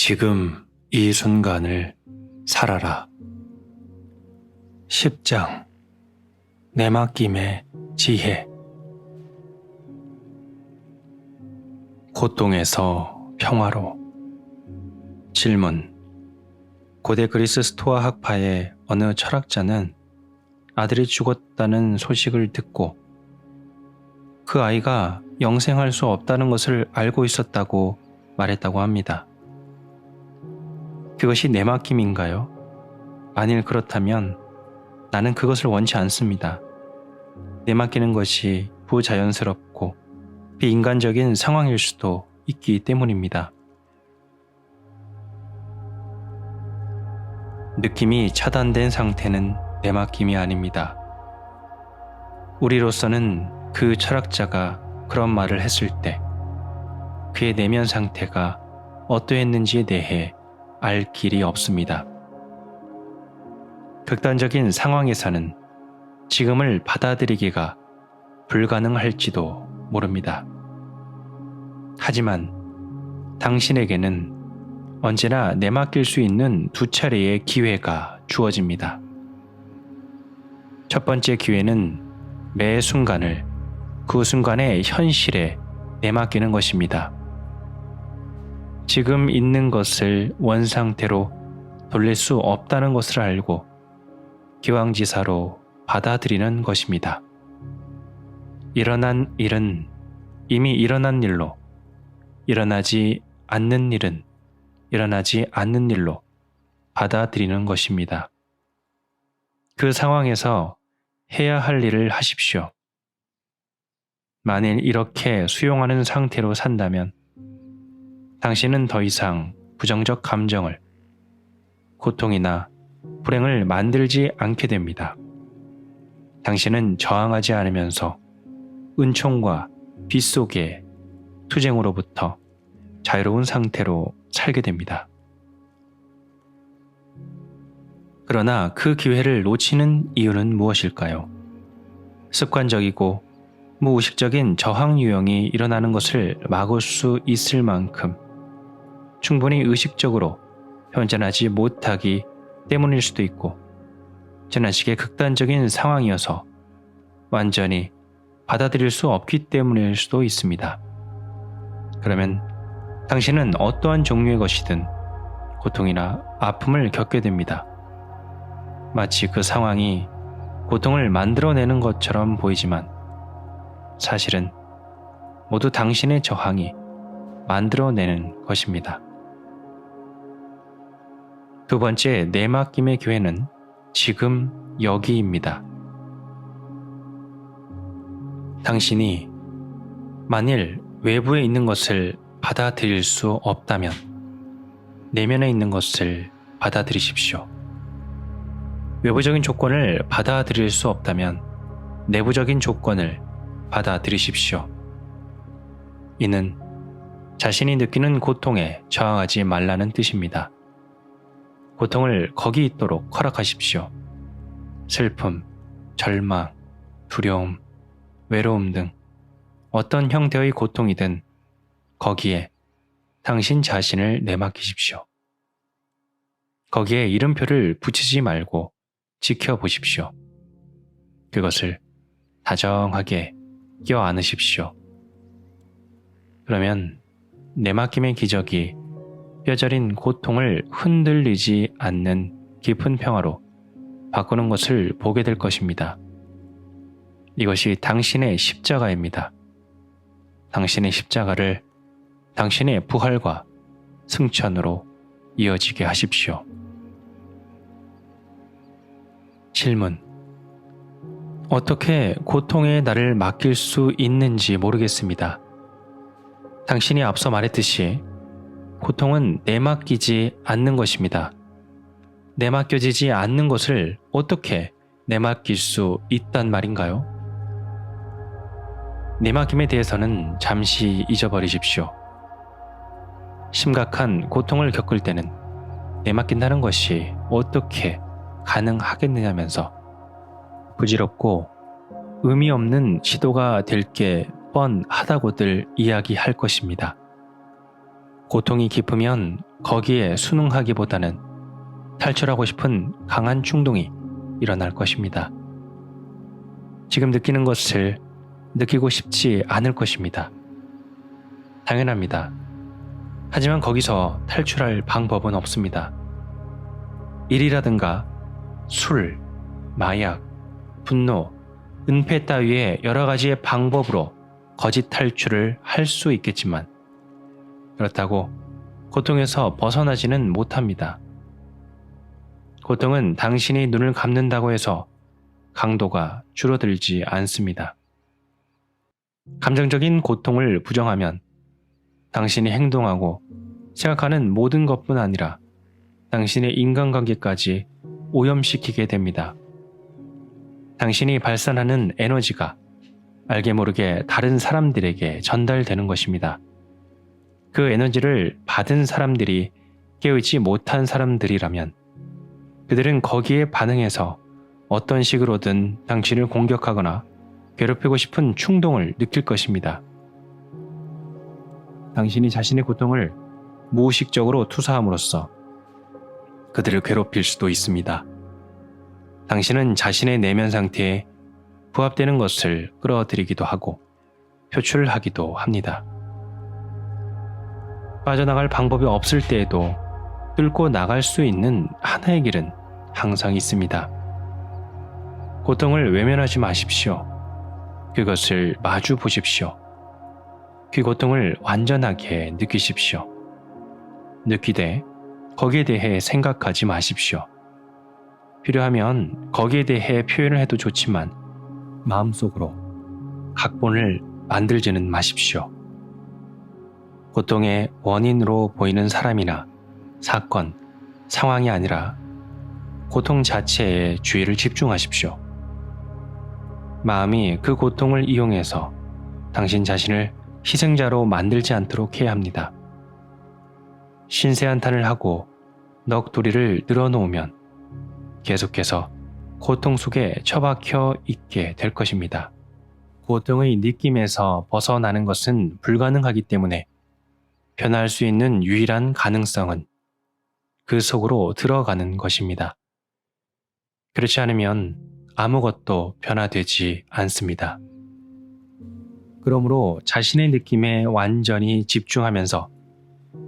지금 이 순간을 살아라. 10장 내맡김의 지혜. 고통에서 평화로. 질문. 고대 그리스 스토아 학파의 어느 철학자는 아들이 죽었다는 소식을 듣고 그 아이가 영생할 수 없다는 것을 알고 있었다고 말했다고 합니다. 그것이 내맡김인가요? 만일 그렇다면 나는 그것을 원치 않습니다. 내맡기는 것이 부자연스럽고 비인간적인 상황일 수도 있기 때문입니다. 느낌이 차단된 상태는 내맡김이 아닙니다. 우리로서는 그 철학자가 그런 말을 했을 때 그의 내면 상태가 어떠했는지에 대해 알 길이 없습니다. 극단적인 상황에서는 지금을 받아들이기가 불가능할지도 모릅니다. 하지만 당신에게는 언제나 내맡길 수 있는 두 차례의 기회가 주어집니다. 첫 번째 기회는 매 순간을 그 순간의 현실에 내맡기는 것입니다. 지금 있는 것을 원상태로 돌릴 수 없다는 것을 알고 기왕지사로 받아들이는 것입니다. 일어난 일은 이미 일어난 일로, 일어나지 않는 일은 일어나지 않는 일로 받아들이는 것입니다. 그 상황에서 해야 할 일을 하십시오. 만일 이렇게 수용하는 상태로 산다면 당신은 더 이상 부정적 감정을, 고통이나 불행을 만들지 않게 됩니다. 당신은 저항하지 않으면서 은총과 빛 속의 투쟁으로부터 자유로운 상태로 살게 됩니다. 그러나 그 기회를 놓치는 이유는 무엇일까요? 습관적이고 무의식적인 저항 유형이 일어나는 것을 막을 수 있을 만큼 충분히 의식적으로 현존하지 못하기 때문일 수도 있고, 지나치게 극단적인 상황이어서 완전히 받아들일 수 없기 때문일 수도 있습니다. 그러면 당신은 어떠한 종류의 것이든 고통이나 아픔을 겪게 됩니다. 마치 그 상황이 고통을 만들어내는 것처럼 보이지만 사실은 모두 당신의 저항이 만들어내는 것입니다. 두 번째 내맡김의 기회는 지금 여기입니다. 당신이 만일 외부에 있는 것을 받아들일 수 없다면 내면에 있는 것을 받아들이십시오. 외부적인 조건을 받아들일 수 없다면 내부적인 조건을 받아들이십시오. 이는 자신이 느끼는 고통에 저항하지 말라는 뜻입니다. 고통을 거기 있도록 허락하십시오. 슬픔, 절망, 두려움, 외로움 등 어떤 형태의 고통이든 거기에 당신 자신을 내맡기십시오. 거기에 이름표를 붙이지 말고 지켜보십시오. 그것을 다정하게 껴안으십시오. 그러면 내맡김의 기적이 뼈저린 고통을 흔들리지 않는 깊은 평화로 바꾸는 것을 보게 될 것입니다. 이것이 당신의 십자가입니다. 당신의 십자가를 당신의 부활과 승천으로 이어지게 하십시오. 질문. 어떻게 고통에 나를 맡길 수 있는지 모르겠습니다. 당신이 앞서 말했듯이 고통은 내맡기지 않는 것입니다. 내맡겨지지 않는 것을 어떻게 내맡길 수 있단 말인가요? 내맡김에 대해서는 잠시 잊어버리십시오. 심각한 고통을 겪을 때는 내맡긴다는 것이 어떻게 가능하겠느냐면서 부질없고 의미 없는 시도가 될 게 뻔하다고들 이야기할 것입니다. 고통이 깊으면 거기에 순응하기보다는 탈출하고 싶은 강한 충동이 일어날 것입니다. 지금 느끼는 것을 느끼고 싶지 않을 것입니다. 당연합니다. 하지만 거기서 탈출할 방법은 없습니다. 일이라든가 술, 마약, 분노, 은폐 따위의 여러 가지의 방법으로 거짓 탈출을 할 수 있겠지만 그렇다고 고통에서 벗어나지는 못합니다. 고통은 당신이 눈을 감는다고 해서 강도가 줄어들지 않습니다. 감정적인 고통을 부정하면 당신이 행동하고 생각하는 모든 것뿐 아니라 당신의 인간관계까지 오염시키게 됩니다. 당신이 발산하는 에너지가 알게 모르게 다른 사람들에게 전달되는 것입니다. 그 에너지를 받은 사람들이 깨어있지 못한 사람들이라면 그들은 거기에 반응해서 어떤 식으로든 당신을 공격하거나 괴롭히고 싶은 충동을 느낄 것입니다. 당신이 자신의 고통을 무의식적으로 투사함으로써 그들을 괴롭힐 수도 있습니다. 당신은 자신의 내면 상태에 부합되는 것을 끌어들이기도 하고 표출하기도 합니다. 빠져나갈 방법이 없을 때에도 뚫고 나갈 수 있는 하나의 길은 항상 있습니다. 고통을 외면하지 마십시오. 그것을 마주 보십시오. 그 고통을 완전하게 느끼십시오. 느끼되 거기에 대해 생각하지 마십시오. 필요하면 거기에 대해 표현을 해도 좋지만 마음속으로 각본을 만들지는 마십시오. 고통의 원인으로 보이는 사람이나 사건, 상황이 아니라 고통 자체에 주의를 집중하십시오. 마음이 그 고통을 이용해서 당신 자신을 희생자로 만들지 않도록 해야 합니다. 신세한탄을 하고 넋두리를 늘어놓으면 계속해서 고통 속에 처박혀 있게 될 것입니다. 고통의 느낌에서 벗어나는 것은 불가능하기 때문에 변할 수 있는 유일한 가능성은 그 속으로 들어가는 것입니다. 그렇지 않으면 아무것도 변화되지 않습니다. 그러므로 자신의 느낌에 완전히 집중하면서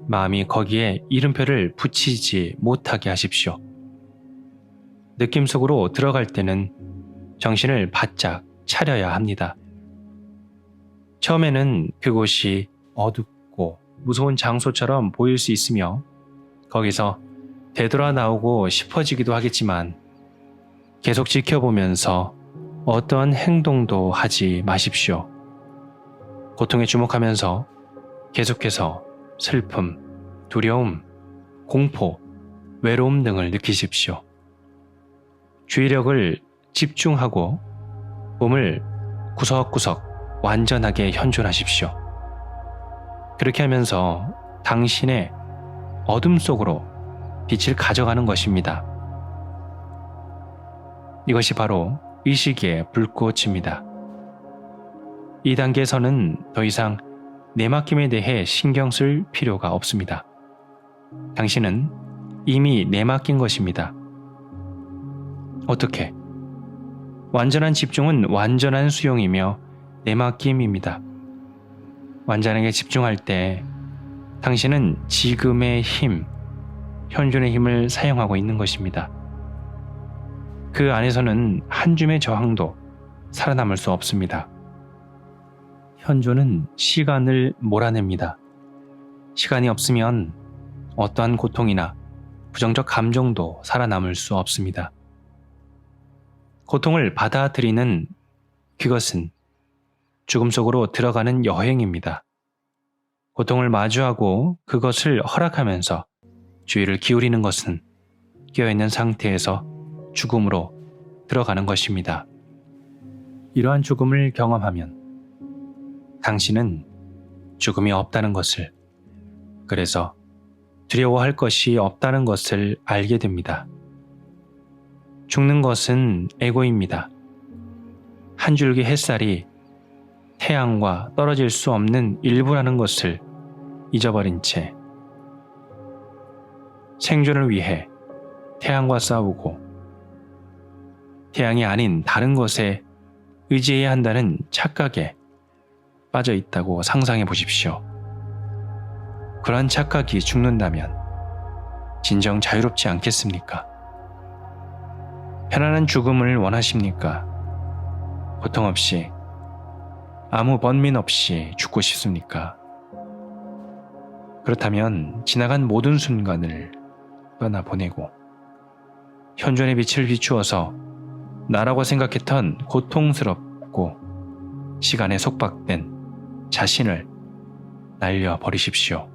마음이 거기에 이름표를 붙이지 못하게 하십시오. 느낌 속으로 들어갈 때는 정신을 바짝 차려야 합니다. 처음에는 그곳이 어둡고 무서운 장소처럼 보일 수 있으며 거기서 되돌아 나오고 싶어지기도 하겠지만 계속 지켜보면서 어떠한 행동도 하지 마십시오. 고통에 주목하면서 계속해서 슬픔, 두려움, 공포, 외로움 등을 느끼십시오. 주의력을 집중하고 몸을 구석구석 완전하게 현존하십시오. 그렇게 하면서 당신의 어둠 속으로 빛을 가져가는 것입니다. 이것이 바로 의식의 불꽃입니다. 이 단계에서는 더 이상 내맡김에 대해 신경 쓸 필요가 없습니다. 당신은 이미 내맡긴 것입니다. 어떻게? 완전한 집중은 완전한 수용이며 내맡김입니다. 완전하게 집중할 때 당신은 지금의 힘, 현존의 힘을 사용하고 있는 것입니다. 그 안에서는 한 줌의 저항도 살아남을 수 없습니다. 현존은 시간을 몰아냅니다. 시간이 없으면 어떠한 고통이나 부정적 감정도 살아남을 수 없습니다. 고통을 받아들이는 그것은 죽음 속으로 들어가는 여행입니다. 고통을 마주하고 그것을 허락하면서 주의를 기울이는 것은 깨어있는 상태에서 죽음으로 들어가는 것입니다. 이러한 죽음을 경험하면 당신은 죽음이 없다는 것을, 그래서 두려워할 것이 없다는 것을 알게 됩니다. 죽는 것은 에고입니다. 한 줄기 햇살이 태양과 떨어질 수 없는 일부라는 것을 잊어버린 채 생존을 위해 태양과 싸우고 태양이 아닌 다른 것에 의지해야 한다는 착각에 빠져 있다고 상상해 보십시오. 그러한 착각이 죽는다면 진정 자유롭지 않겠습니까? 편안한 죽음을 원하십니까? 고통 없이, 아무 번민 없이 죽고 싶습니까? 그렇다면 지나간 모든 순간을 떠나보내고 현존의 빛을 비추어서 나라고 생각했던 고통스럽고 시간에 속박된 자신을 날려버리십시오.